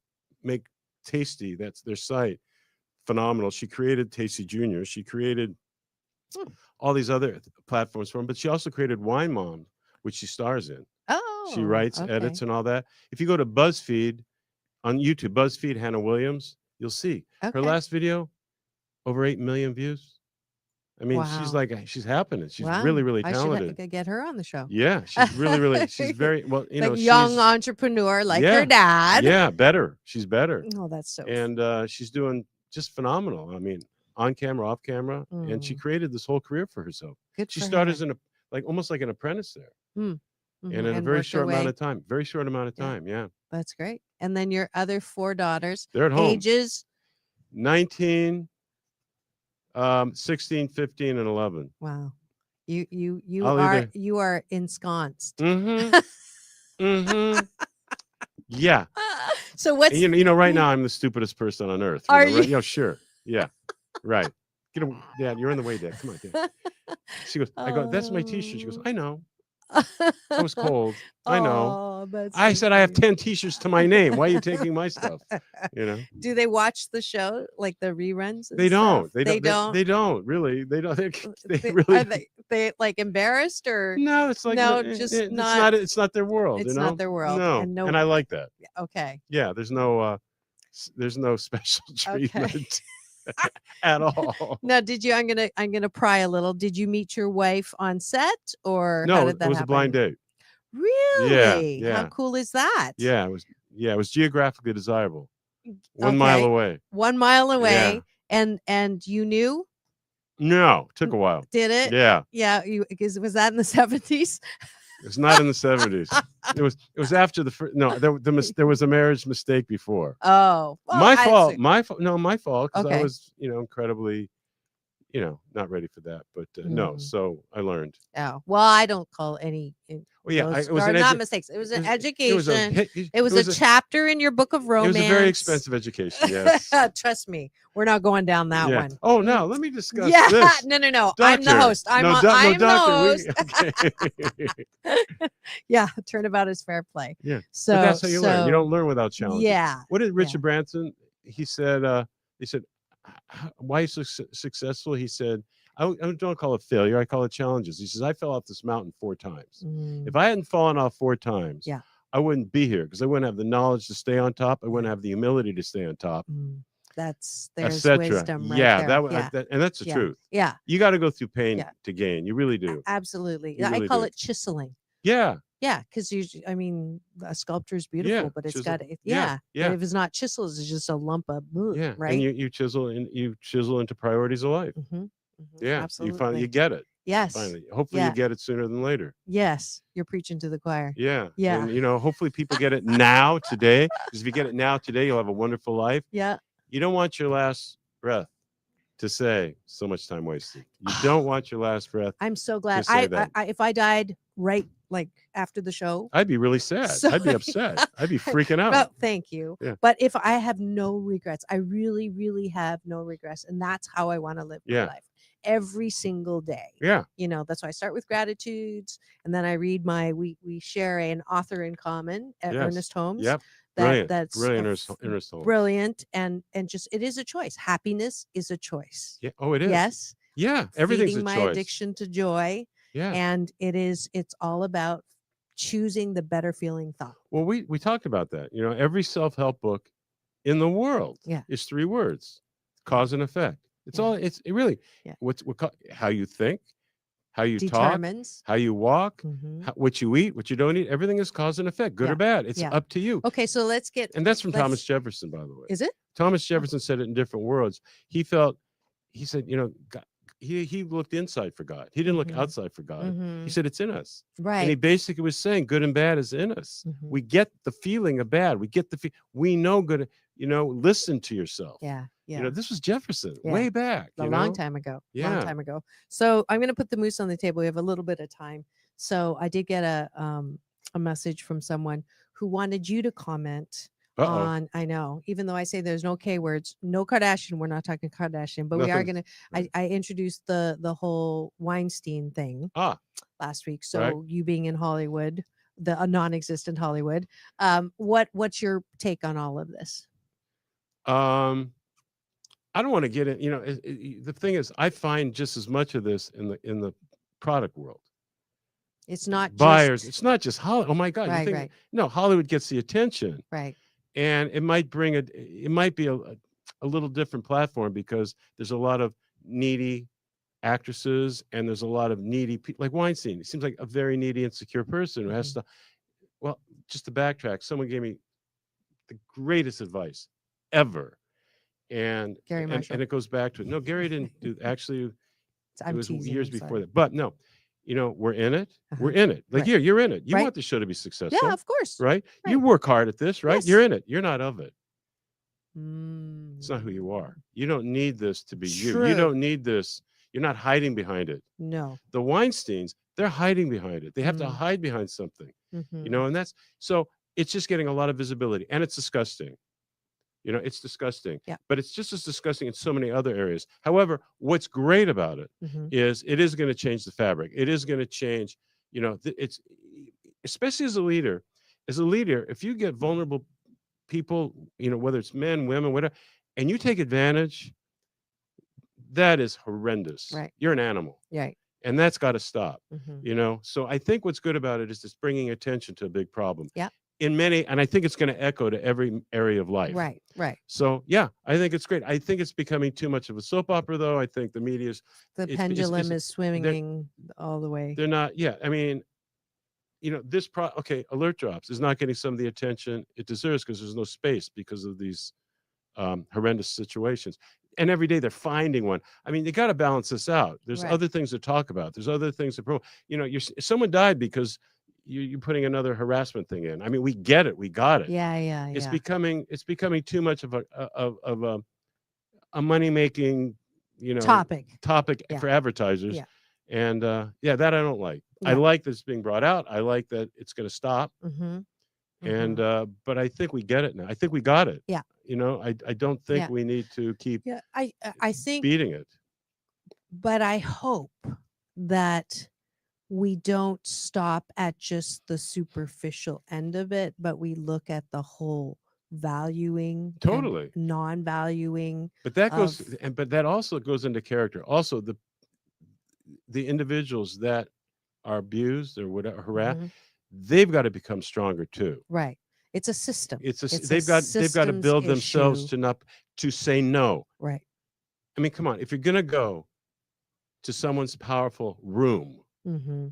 make Tasty, that's their site, phenomenal. She created Tasty Junior. She created all these other platforms for them, but she also created Wine Mom, which she stars in. Oh, she writes, edits, and all that. If you go to BuzzFeed on YouTube, BuzzFeed Hannah Williams, you'll see her last video over 8 million views. I mean, she's happening. She's really talented. I should get her on the show. Yeah, she's really she's very well. Young entrepreneur like her dad. Yeah, better. She's better. Oh, that's so. And she's doing just phenomenal. I mean, on camera, off camera, and she created this whole career for herself. She started as almost like an apprentice there, and in a very short amount of time. Very short amount of time. Yeah, that's great. And then your other four daughters, they're at home. Ages 19. 16, 15, and 11. Wow. You are ensconced. Yeah. So what's right now I'm the stupidest person on earth. Are you? Right? Yeah, sure. Yeah. Right. Dad, you're in the way, Dad. Come on, Dad. She goes, I go, that's my t-shirt. She goes, I know. It was cold. I know. I said I have 10 t-shirts to my name. Why are you taking my stuff? Do they watch the show, like the reruns? They don't. They don't. They don't really. They don't. Are they like embarrassed or no? It's like it's not their world. It's not their world. No, and I like that. Okay. Yeah, there's no special treatment. At all. Now, I'm gonna pry a little. Did you meet your wife on set, or no? How did that it was happen? A blind date. Really? Yeah. How cool is that? Yeah, it was geographically desirable. 1 mile away. 1 mile away, and you knew? No, took a while. Did it? Yeah. Yeah. Was that in the 70s? It's not in the 70s. It was after the first. No, there was a marriage mistake before. Oh, well, My I fault. see. My fault. No, my fault because I Okay. was, incredibly, not ready for that. But no, so I learned. Oh, well, I don't call any. Well, yeah, Those it was are an not mistakes. It was an It was a education. hit. It was a chapter in your book of It romance. was a very expensive education. Yes. Trust me, we're not going down that Yeah. one. Oh, now let me discuss Yeah, this. no. I'm the Doctor. host. I'm no, I'm doctor. the host. Yeah, turnabout is fair play. Yeah. So But that's how you learn. You don't learn without challenges. Yeah. What did Richard Branson? He said. He said, "Why are you so successful?" He said, I don't call it failure. I call it challenges." He says, "I fell off this mountain 4 times. If I hadn't fallen off 4 times, Yeah. I wouldn't be here because I wouldn't have the knowledge to stay on top. I wouldn't have the humility to stay on top, There's etc." wisdom right Yeah, there. and that's the Yeah. truth. Yeah, You got to go through pain to gain. You really do. absolutely. You I really call do. it chiseling. Yeah. Yeah, because I mean, a sculpture is beautiful, but it's chisel. got Yeah. But if it's not chiseled, it's just a lump of Yeah. right. And you chisel into priorities of life. Yeah. Absolutely. You get it. Yes. Finally. Hopefully you get it sooner than later. Yes, you're preaching to the choir. Yeah. Yeah. And hopefully people get it now, today. Because if you get it now, today, you'll have a wonderful life. Yeah. You don't want your last breath to say so much time wasted. You don't want your last breath. I'm so glad. to say that. I if I died right like after the show, I'd be really sad. So- I'd be upset. I'd be freaking out. well, thank you. Yeah. But if I have no regrets, I really, really have no regrets, and that's how I want to live my Yeah. life every single day. Yeah. That's why I start with gratitudes, and then I read we share an author in common at Yes. Ernest Holmes. Yep. That's Brilliant. a Ernest Holmes. brilliant, and just it is a choice. Happiness is a choice. Yeah. Oh, it is. Yes. Yeah. Everything's Feeding a my choice. addiction to joy, Yeah. and it's all about choosing the better feeling thought. Well, we talked about that. Every self-help book in the world is 3 words: cause and effect. It's all. It really. Yeah. How you think, how you Determines. talk, how you walk, Mhm. what you eat, what you don't eat. Everything is cause and effect, good Yeah. or bad. It's Yeah. up to you. Okay, so let's get. And that's from let's- Thomas Jefferson, by the way. Is it? Thomas Jefferson said it in different words. He said, God, he looked inside for God. He didn't look outside for God. Mhm. He said it's in us. Right. And he basically was saying good and bad is in us. Mhm. We get the feeling of bad. We get we know good. Listen to yourself. Yeah. Yeah. This was Jefferson Yeah. way back. A long time ago. Yeah. Long time ago. So I'm going to put the moose on the table. We have a little bit of time. So I did get a message from someone who wanted you to comment Uh-oh. on. I know, even though I say there's no K words, no Kardashian. We're not talking Kardashian, but we are Nothing. going to. I introduced the whole Weinstein thing last week. So Right. you being in Hollywood, a non-existent Hollywood. What's your take on all of this? I don't want to get in. The thing is, I find just as much of this in the product world. It's not Buyers. Just, It's not just Hollywood. Oh my God! Right, you think, right. No, Hollywood gets the attention, right. and it might be a little different platform because there's a lot of needy actresses and there's a lot of needy people like Weinstein. He seems like a very needy, insecure person who has to. Well, just to backtrack, someone gave me the greatest advice ever. And Gary Marshall. and it goes back to it. No, Gary didn't do actually. It I'm was teasing, years I'm before sorry. that. But no, we're in it. Uh-huh. We're in it. Like Right. you're in it. You Right. want the show to be successful. Yeah, of course. Right? Right. You work hard at this, right? Yes. You're in it. You're not of it. Mm. It's not who you are. You don't need this to be you. True. You don't need this. You're not hiding behind it. No. The Weinsteins, they're hiding behind it. They have to Mm. hide behind something. Mhm. And that's so it's just getting a lot of visibility and it's disgusting. It's disgusting. Yeah. But it's just as disgusting in so many other areas. However, what's great about it Mhm. is it is going to change the fabric. It is going to change, it's especially as a leader. As a leader, if you get vulnerable people, whether it's men, women, whatever, and you take advantage, that is horrendous. Right. You're an animal. Right. And that's got to stop. Mhm. So I think what's good about it is just bringing attention to a big problem. Yeah. And I think it's going to echo to every area of life. Right. Right. So yeah, I think it's great. I think it's becoming too much of a soap opera, though. I think the media's The it's- pendulum it's- is swimming all the way. they're not. Yeah, I mean, alert drops is not getting some of the attention it deserves because there's no space because of these horrendous situations. And every day they're finding one. I mean, you got to balance this out. There's Right. other things to talk about. There's other things to promote. Someone died because you're putting another harassment thing in. I mean, we get it, we got it. Yeah. It's becoming too much of a money making, Topic. Yeah. for advertisers. Yeah. And that I don't like. I Yeah. like that it's being brought out. I like that it's going to stop. Mm-hmm. And but I think we get it now. I think we got it. Yeah. I don't think Yeah. we need to keep Yeah. I think, beating it. but I hope that we don't stop at just the superficial end of it, but we look at the whole valuing, and Totally. non-valuing. But that goes, of- but that also goes into character. Also, the individuals that are abused or whatever harassed, Mhm. they've got to become stronger too. Right. It's a system. It's It's a they've got to systems build themselves issue. to say no. Right. I mean, come on, if you're gonna go to someone's powerful room, Mm-hmm.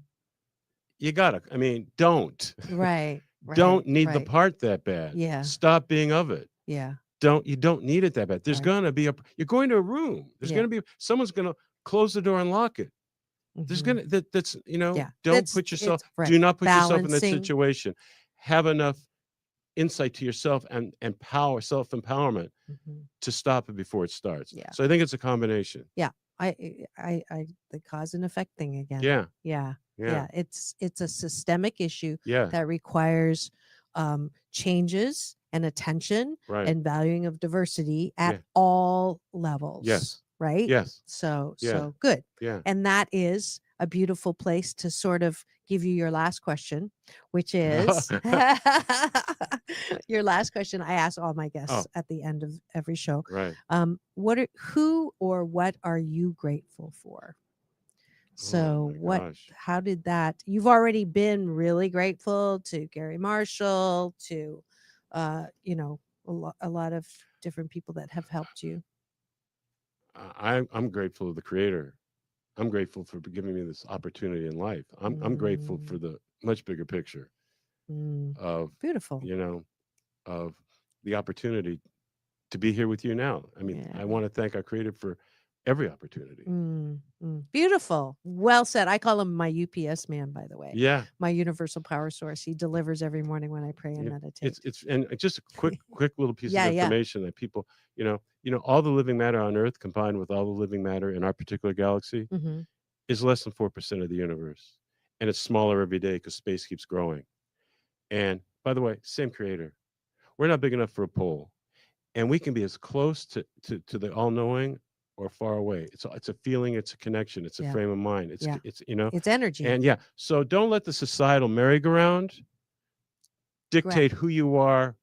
you gotta. I mean, don't Right. don't need the right. part that bad. Yeah. Stop being of it. Yeah. You don't need it that bad. There's Right. gonna be you're going to a room. There's Yeah. gonna be someone's gonna close the door and lock it. There's Mhm. gonna that's Yeah. don't That's- put yourself it's- right. do not put yourself in that Balancing. situation. Have enough insight to yourself and self-empowerment Mhm. to stop it before it starts. Yeah. So I think it's a combination. The cause and effect thing again. Yeah. Yeah. Yeah. It's a systemic issue Yeah. that requires changes and attention Right. and valuing of diversity at Yeah. all levels. Yes. Right. Yes. So Yeah. good. Yeah. And that is a beautiful place to sort of give you your last question, which is your last question. I ask all my guests Oh. at the end of every show. Right. Who or what are you grateful for? So my gosh. how did that, you've already been really grateful to Gary Marshall, to, a lot of different people that have helped you. I'm grateful to the Creator. I'm grateful for giving me this opportunity in life. I'm grateful for the much bigger picture of Beautiful. of the opportunity to be here with you now. I mean, Yeah. I want to thank our Creator for every opportunity. Beautiful. Well said. I call him my UPS man, by the way. Yeah. My universal power source. He delivers every morning when I pray and Yeah. meditate. It's and just a quick little piece Yeah, of yeah. information that people, all the living matter on Earth combined with all the living matter in our particular galaxy Mhm. is less than 4% of the universe, and it's smaller every day because space keeps growing. And by the way, same Creator. We're not big enough for a pole, and we can be as close to the all-knowing or far away. It's a feeling, it's a connection, it's a Yeah. frame of mind. Yeah. It's It's energy. and yeah. So don't let the societal merry-go-round dictate who you are,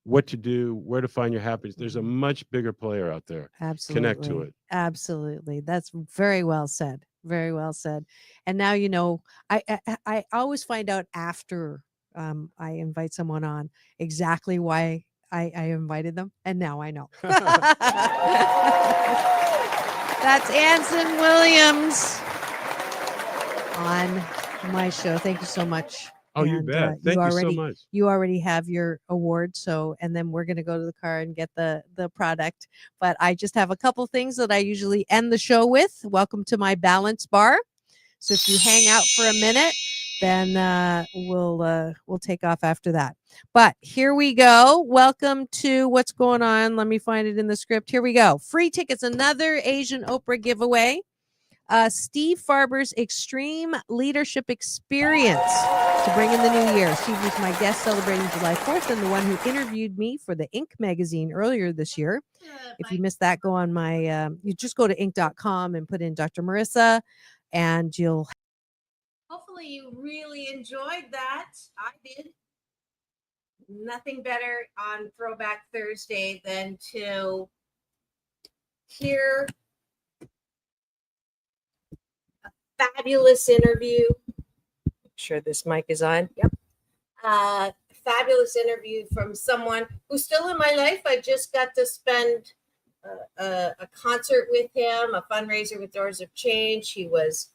what to do, where to find your happiness. There's a much bigger player out there. Absolutely. Connect to it. Absolutely. That's very well said. Very well said. And now, I always find out after I invite someone on exactly why I invited them. And now I know. That's Anson Williams on my show. Thank you so much. Oh, you And, bet. Thank you so much. You already have your award. So, and then we're going to go to the car and get the product. But I just have a couple things that I usually end the show with. Welcome to my balance bar. So if you hang out for a minute, then we'll take off after that. But here we go. Welcome to what's going on. Let me find it in the script. Here we go. Free tickets, another Asian Oprah giveaway. Steve Farber's Extreme Leadership Experience to bring in the new year. Steve was my guest celebrating July 4th and the one who interviewed me for the Inc. magazine earlier this year. If you missed that, go on my, you just go to inc.com and put in Dr. Marissa, and you'll. Hopefully you really enjoyed that. I did. Nothing better on Throwback Thursday than to hear fabulous interview. Sure this mic is on. Yep. Fabulous interview from someone who's still in my life. I just got to spend a concert with him, a fundraiser with Doors of Change. He was,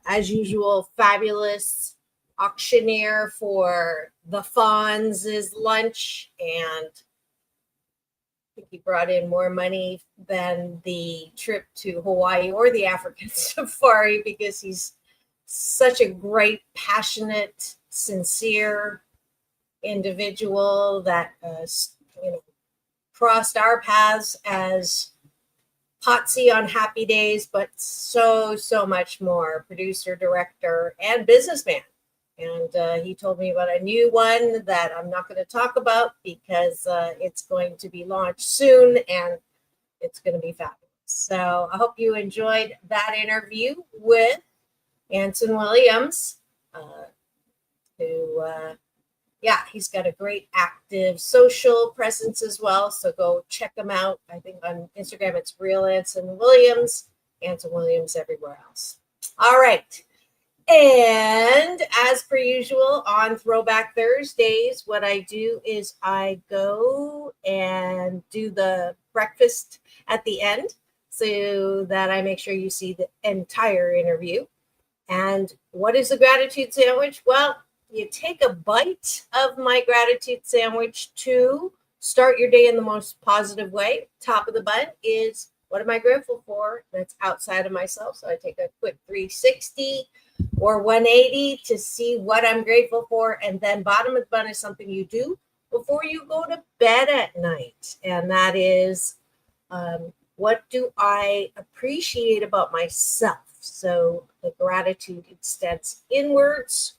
as usual, fabulous auctioneer for the Fonz's lunch, and I think he brought in more money than the trip to Hawaii or the African safari, because he's such a great, passionate sincere individual that crossed our paths as Potsie on Happy Days, but so much more. Producer, director, and businessman. And he told me about a new one that I'm not going to talk about because it's going to be launched soon and it's going to be fabulous. So I hope you enjoyed that interview with Anson Williams, he's got a great active social presence as well. So go check him out. I think on Instagram it's Real Anson Williams everywhere else. All right. And as per usual on Throwback Thursdays, what I do is I go and do the breakfast at the end so that I make sure you see the entire interview. And what is the gratitude sandwich? Well, you take a bite of my gratitude sandwich to start your day in the most positive way. Top of the bun is what am I grateful for that's outside of myself. So I take a quick 360 or 180 to see what I'm grateful for. And then bottom of the bun is something you do before you go to bed at night. And that is what do I appreciate about myself? So the gratitude extends inwards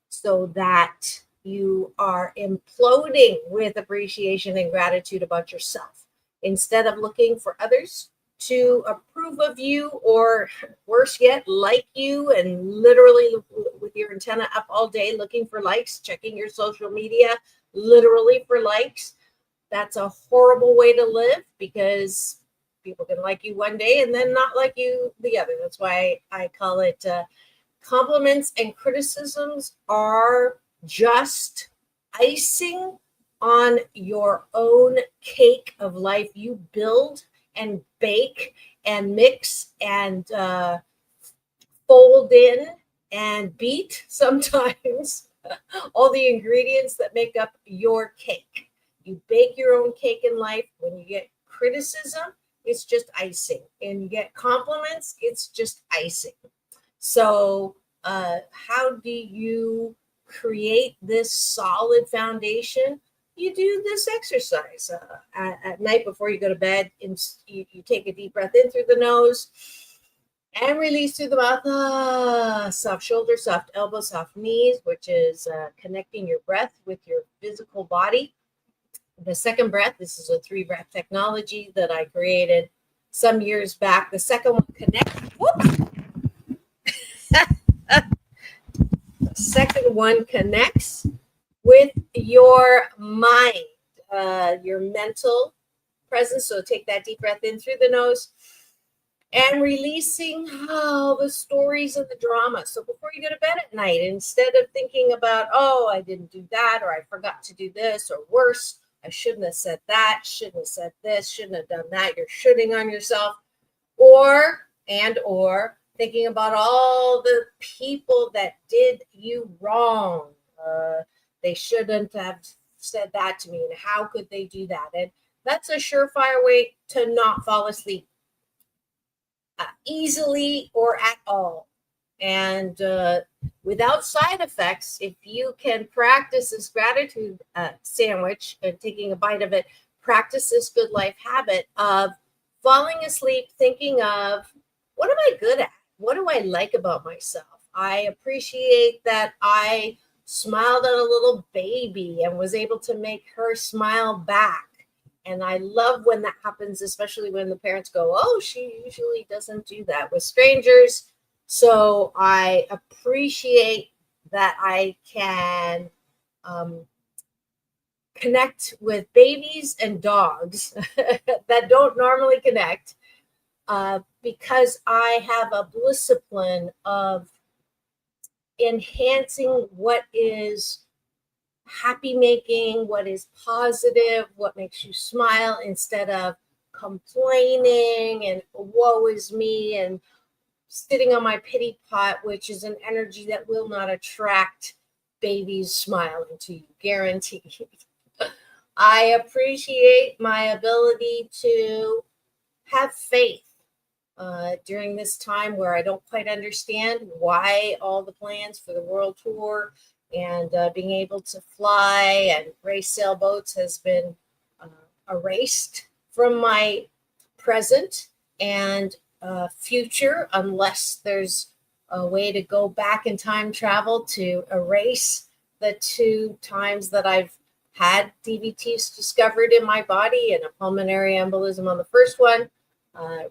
so that you are imploding with appreciation and gratitude about yourself. Instead of looking for others to approve of you or worse yet, like you and literally with your antenna up all day looking for likes, checking your social media literally for likes. That's a horrible way to live because people can like you one day and then not like you the other. That's why I call it compliments and criticisms are just icing on your own cake of life. You build and bake and mix and fold in and beat sometimes all the ingredients that make up your cake. You bake your own cake in life. When you get criticism, it's just icing. And you get compliments, it's just icing. So how do you create this solid foundation? You do this exercise at night before you go to bed. And you take a deep breath in through the nose and release through the mouth. Soft shoulders, soft elbows, soft knees, which is connecting your breath with your physical body. The second breath, this is a 3-breath technology that I created some years back. The second one connects. The second one connects with your mind, your mental presence. So take that deep breath in through the nose and releasing all the stories and the drama. So before you go to bed at night, instead of thinking about, oh, I didn't do that, or I forgot to do this, or worse, I shouldn't have said that, shouldn't have said this, shouldn't have done that. You're shooting on yourself. Or thinking about all the people that did you wrong. They shouldn't have said that to me. And how could they do that? And that's a surefire way to not fall asleep easily or at all. And without side effects, if you can practice this gratitude sandwich and taking a bite of it, practice this good life habit of falling asleep thinking of, what am I good at? What do I like about myself? I appreciate that I smiled at a little baby and was able to make her smile back. And I love when that happens, especially when the parents go, oh, she usually doesn't do that with strangers. So I appreciate that I can connect with babies and dogs that don't normally connect because I have a discipline of enhancing what is happy making, what is positive, what makes you smile instead of complaining and woe is me and sitting on my pity pot, which is an energy that will not attract babies smiling to you, guaranteed. I appreciate my ability to have faith during this time where I don't quite understand why all the plans for the world tour And being able to fly and race sailboats has been erased from my present and future, unless there's a way to go back in time travel to erase the 2 times that I've had DVTs discovered in my body and a pulmonary embolism on the first one.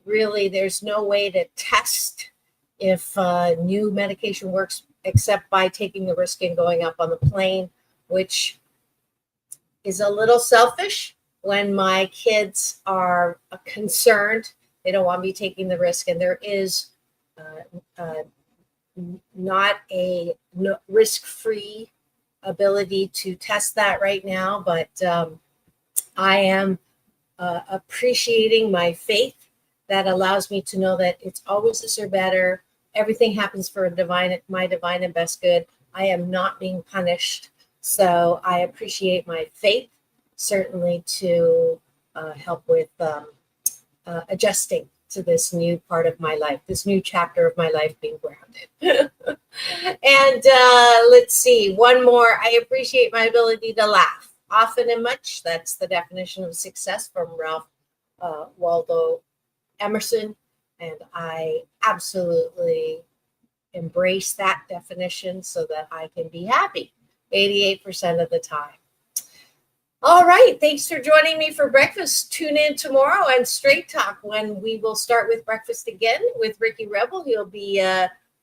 Really, there's no way to test if new medication works except by taking the risk and going up on the plane, which is a little selfish when my kids are concerned. They don't want me taking the risk, and there is not a risk-free ability to test that right now, but I am appreciating my faith that allows me to know that it's always this or better. Everything happens for my divine and best good. I am not being punished. So I appreciate my faith, certainly, to help with adjusting to this new part of my life, this new chapter of my life being grounded. And let's see, one more. I appreciate my ability to laugh often and much. That's the definition of success from Ralph Waldo Emerson. And I absolutely embrace that definition so that I can be happy 88% of the time. All right. Thanks for joining me for breakfast. Tune in tomorrow on Straight Talk when we will start with breakfast again with Ricky Rebel. He'll be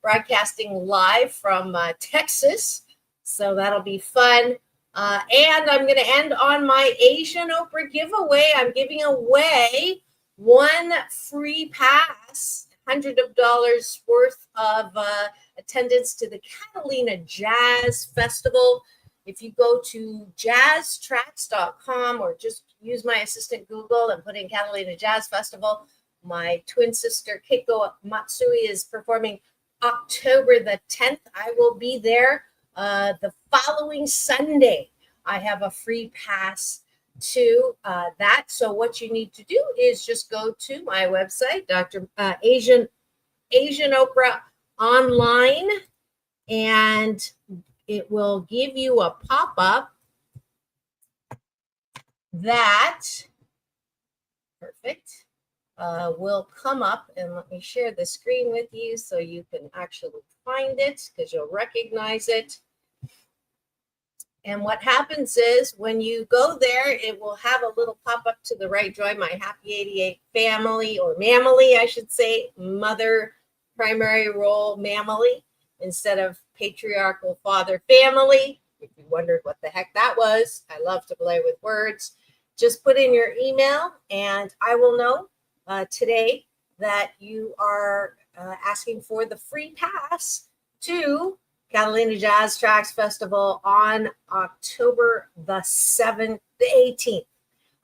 broadcasting live from Texas. So that'll be fun. And I'm going to end on my Asian Oprah giveaway. I'm giving away 1 free pass, $100 worth of attendance to the Catalina Jazz Festival. If you go to jazztracks.com or just use my assistant Google and put in Catalina Jazz Festival, my twin sister Keiko Matsui is performing October the 10th. I will be there the following Sunday. I have a free pass to that. So what you need to do is just go to my website, Dr. Asian Oprah Online, and it will give you a pop-up that will come up. And let me share the screen with you so you can actually find it, because you'll recognize it. And what happens is when you go there, it will have a little pop-up to the right. Join my Happy 88 family, or mamily, I should say, mother primary role mamily instead of patriarchal father family. If you wondered what the heck that was, I love to play with words. Just put in your email and I will know today that you are asking for the free pass to Catalina Jazz Tracks Festival on October the 18th.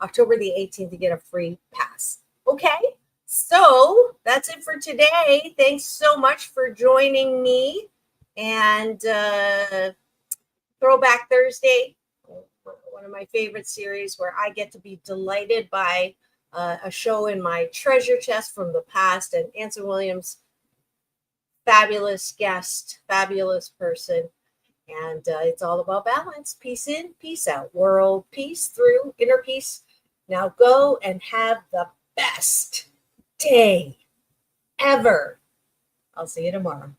October the 18th to get a free pass. Okay, so that's it for today. Thanks so much for joining me. And Throwback Thursday, one of my favorite series where I get to be delighted by a show in my treasure chest from the past. And Anson Williams, fabulous guest, fabulous person. And it's all about balance. Peace in, peace out. World peace through inner peace. Now go and have the best day ever. I'll see you tomorrow.